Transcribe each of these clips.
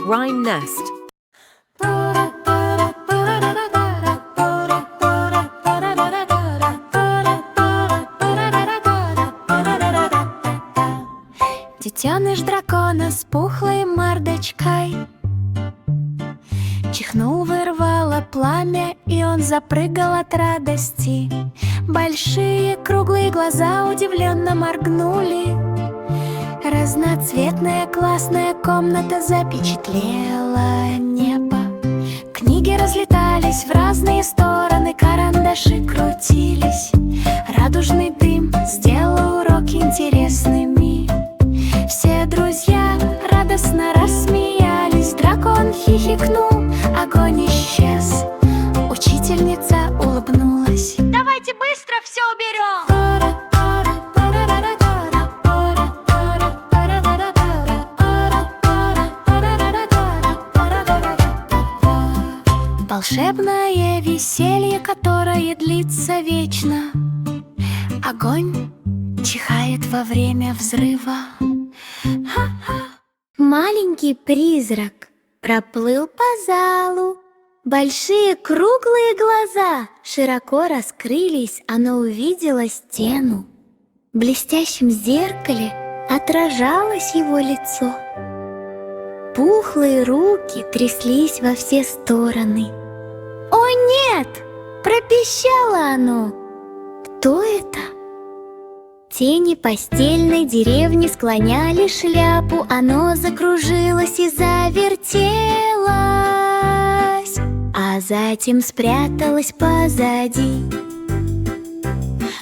Rhyme Nest. Детеныш дракона с пухлой мордочкой чихнул, вырвало пламя, и он запрыгал от радости. Большие круглые глаза удивленно моргнули. Разноцветная классная комната запечатлела небо. Книги разлетались в разные стороны, карандаши крутились. Радужный дым сделал уроки интересными. Все друзья радостно рассмеялись. Дракон хихикнул, огонь исчез. Учительница улыбнулась. Давайте быстро все уберем! Волшебное веселье, которое длится вечно. Огонь чихает во время взрыва. Маленький призрак проплыл по залу. Большие круглые глаза широко раскрылись. Оно увидело стену. В блестящем зеркале отражалось его лицо. Пухлые руки тряслись во все стороны. «О нет!» – пропищало оно. «Кто это?» Тени постельной деревни склоняли шляпу. Оно закружилось и завертелось, а затем спряталось позади.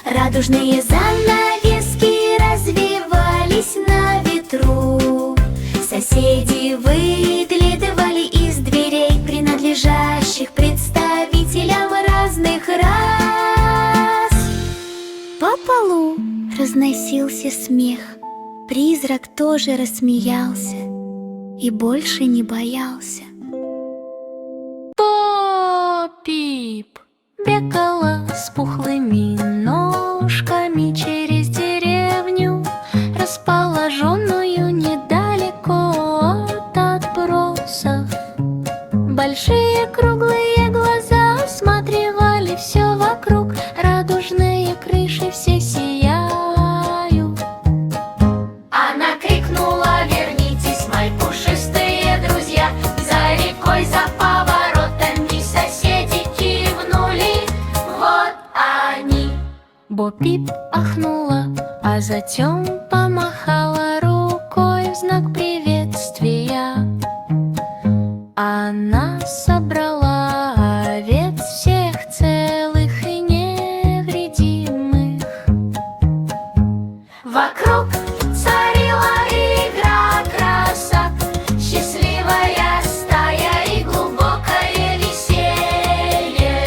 Радужные занавески развивались на ветру. Соседи выглядывали из дверей, принадлежащих представителям разных рас. По полу разносился смех. Призрак тоже рассмеялся и больше не боялся. Поп-пип бегала с пухлыми ножками через деревню, расположенную недалеко от отбросов. Большие круглые глаза осматривали все вокруг. Радужные крыши все сияют. Она крикнула: вернитесь, мои пушистые друзья. За рекой, за поворотами соседи кивнули. Вот они. Бо-Пип ахнула, а затем помахала рукой в знак приветствия. Она собрала овец всех целых и невредимых. Вокруг царила игра красок, счастливая стая и глубокое веселье.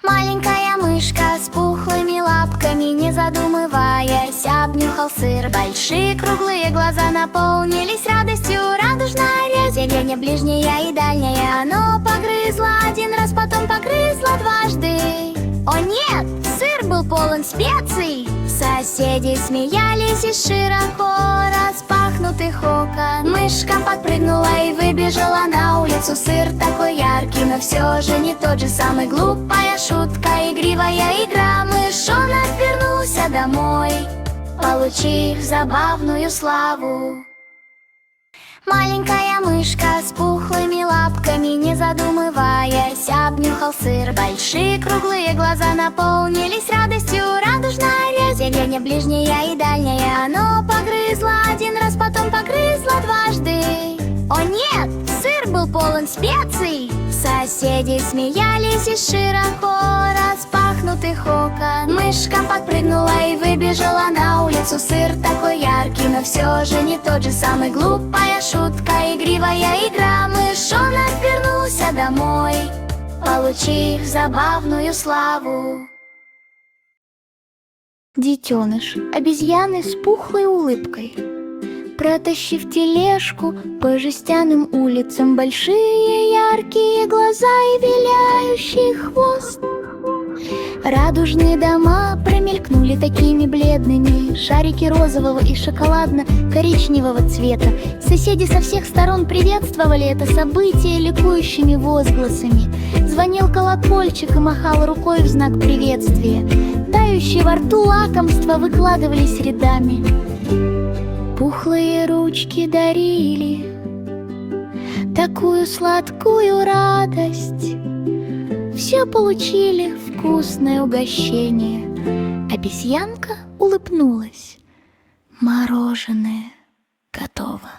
Маленькая мышка с пухлыми лапками, не задумываясь, обнюхал сыр. Большие круглые глаза наполнились радостью. Радужная зелень, ближняя и дальняя. Оно погрызло один раз, потом погрызло дважды. О нет, сыр был полон специй. Соседи смеялись из широко распахнутых окон. Мышка подпрыгнула и выбежала на улицу. Сыр такой яркий, но все же не тот же самый. Глупая шутка, игривая игра. Мышонок вернулся домой, получив забавную славу. Маленькая мышка с пухлыми лапками, не задумываясь, обнюхал сыр. Большие круглые глаза наполнились радостью. Радужная зелень, ближняя и дальняя. Оно погрызло один раз, потом погрызло дважды. О нет, сыр был полон специй. Соседи смеялись из широко распахнутых окон. Мышка подпрыгнула и выбежала на улицу. Сыр такой яркий, но все же не тот же самый. Глупая шутка, игривая игра. Мышонок вернулся домой, получив забавную славу. Детеныш обезьяны с пухлой улыбкой, протащив тележку по жестяным улицам. Большие яркие глаза и виляющий хвост. Радужные дома промелькнули такими бледными. Шарики розового и шоколадно-коричневого цвета Соседи со всех сторон приветствовали это событие ликующими возгласами. Звонил колокольчик и махал рукой в знак приветствия. Тающие во рту лакомства выкладывались рядами. Пухлые ручки дарили такую сладкую радость. Все получили вкусное угощение. Обезьянка улыбнулась. Мороженое готово.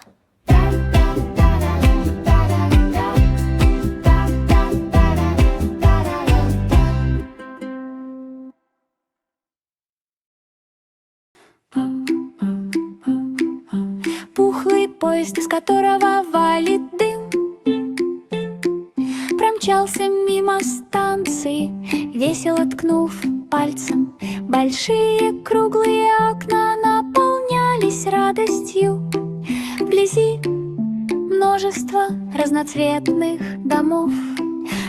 Пухлый поезд, из которого валит дым, промчался мимо станции, весело ткнув пальцем. Большие круглые окна наполнялись радостью. Вблизи множество разноцветных домов.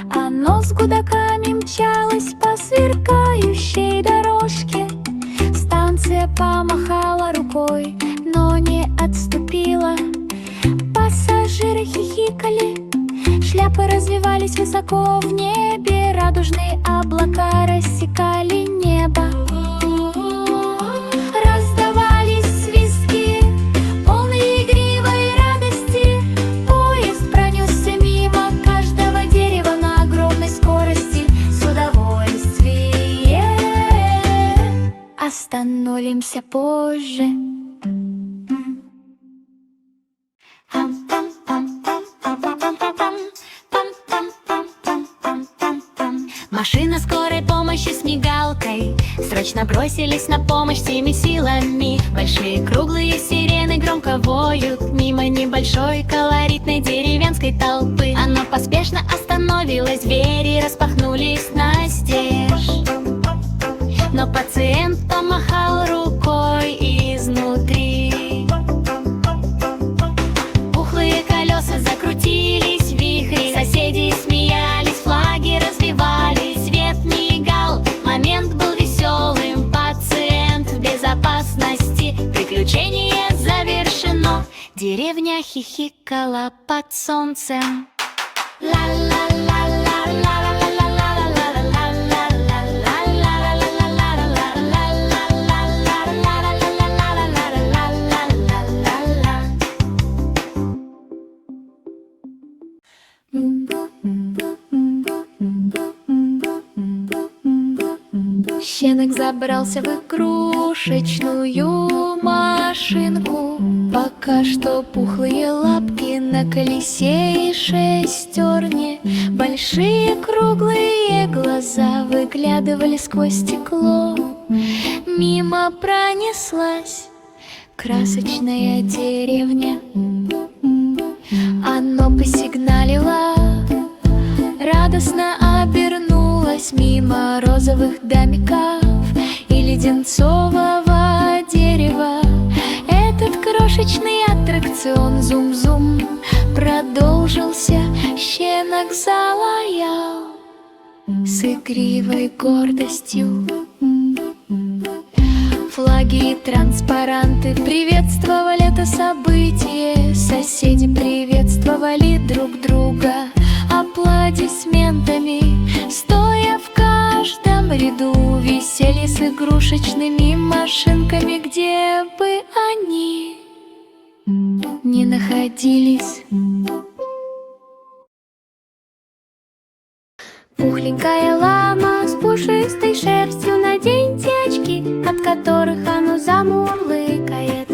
Оно с гудоками мчалось по сверкающей дорожке. Станция помахала рукой, но не отступила. Пассажиры хихикали, шляпы развивались высоко в небе. Радужные облака рассекали небо. Раздавались свистки, полные игривой радости. Поезд пронесся мимо каждого дерева на огромной скорости. С удовольствием остановимся позже. Машина скорой помощи с мигалкой срочно бросились на помощь всеми силами. Большие круглые сирены громко воют мимо небольшой колоритной деревенской толпы. Оно поспешно остановилось, двери распахнулись настежь. Но пациент помахал рукой изнутри. Пухлые колеса закрутились в вихре. Соседи смеялись, флаги развивались, свет мигал. Момент был веселым, пациент в безопасности. Приключение завершено, деревня хихикала под солнцем. Щенок забрался в игрушечную машинку. Пока что пухлые лапки на колесе и шестерне. Большие круглые глаза выглядывали сквозь стекло. Мимо пронеслась красочная деревня. Оно посигналило, радостно обернулась мимо розовых домиков и леденцового дерева. Этот крошечный аттракцион зум-зум продолжился. Щенок залаял с игривой гордостью. Флаги и транспаранты приветствовали это событие. Соседи приветствовали друг друга аплодисментами. Стоя в каждом ряду, висели с игрушечными машинками, где бы они ни находились. Пухленькая лама с пушистой шерстью, наденьте очки, от которых оно замурлыкает.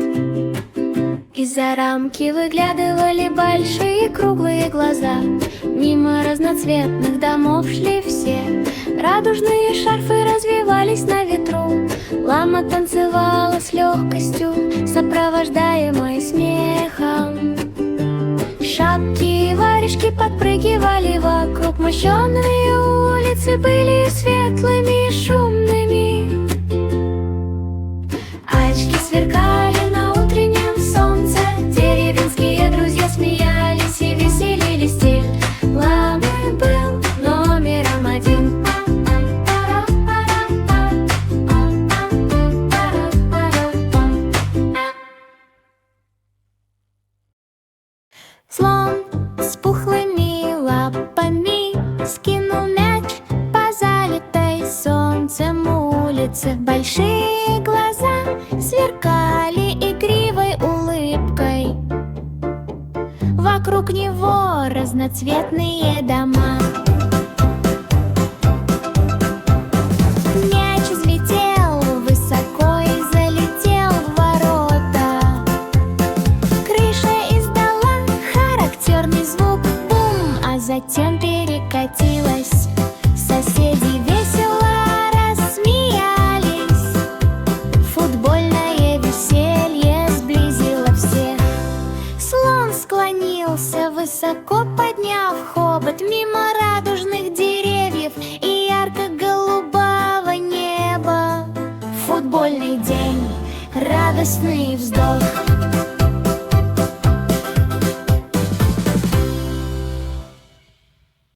Из-за рамки выглядывали большие круглые глаза. Мимо разноцветных домов шли все. Радужные шарфы развивались на ветру. Лама танцевала с легкостью, сопровождаемой смехом. Шапки и варежки подпрыгивали вокруг. Мощеные улицы были светлыми и шумными. Очки сверкали на утреннем солнце. Деревенские друзья смеялись и веселили. Стиль ламы был номером один. Слон с пухлыми лапами скинул мяч по залитой солнцем улице. Большие глаза сверкали игривой улыбкой. Вокруг него разноцветные дома. Мяч взлетел высоко и залетел в ворота. Крыша издала характерный звук бум, а затем перекатилась. Соседи весело рассмеялись. Футбольное веселье сблизило всех. Слон склонился, высоко подняв хобот, мимо радужных деревьев и ярко-голубого неба. Футбольный день, радостный вздох.